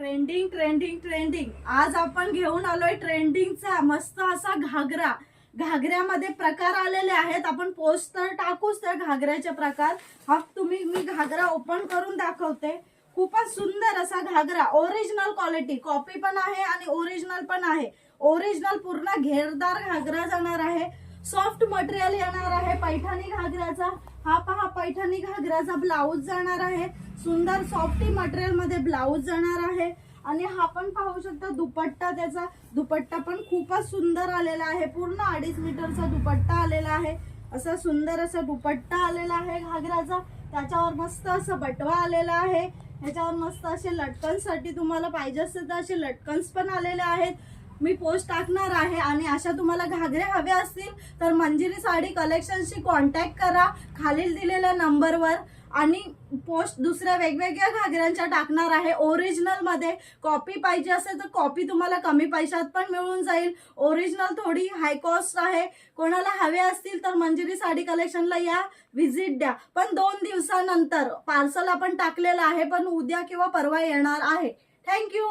Trending trending trending आज आपण घेऊन आलोय ट्रेंडिंगचा मस्त असा घागरा। घागऱ्यामध्ये प्रकार आलेले आहेत, आपण पोस्ट तर टाकूच त्या घागऱ्याचे प्रकार। हा मी घागरा ओपन करून दाखवते। खूपच सुंदर असा घागरा, ओरिजिनल क्वालिटी, कॉपी पण आहे आणि ओरिजिनल पण आहे। ओरिजिनल पूर्ण घेरदार घागरा जाणार आहे, सॉफ्ट मटेरियल येणार आहे पैठणी घागऱ्याचा। हा पहा पैठणी घागऱ्याचा ब्लाउज जाणार आहे, सुंदर सॉफ्टी मटेरियल मध्ये ब्लाउज जाणार आहे। आणि हा पण पाहू शकता दुपट्टा, त्याचा दुपट्टा पण खूपच सुंदर आलेला आहे, पूर्ण 2.5 मीटरचा दुपट्टा आलेला आहे। असा सुंदर असा दुपट्टा आलेला आहे घागराचा, त्याच्यावर मस्त असं बटवा आलेला आहे। ह्याच्यावर मस्त असे लटकनसाठी तुम्हाला पाहिजे असेल तर असे लटकन्स पण आलेले आहेत। मी पोस्ट टाकणार आहे आणि अशा तुम्हाला घागरे हवे असतील तर मंजिरी साडी कलेक्शनशी कॉन्टॅक्ट करा खालील दिलेल्या नंबरवर। आणि पोस्ट दुसऱ्या वेगवेगळ्या घागऱ्यांच्या टाकणार आहे ओरिजिनल मध्ये। कॉपी पाहिजे असेल तर कॉपी तुम्हाला कमी पैशात पण मिळून जाईल, ओरिजिनल थोडी हाय कॉस्ट आहे। कोणाला हवे असतील तर मंजिरी साडी कलेक्शनला या, व्हिजिट द्या। पण 2 दिवसानंतर पार्सल आपण टाकलेलं आहे, पण उद्या किंवा परवा येणार आहे। थँक्यू।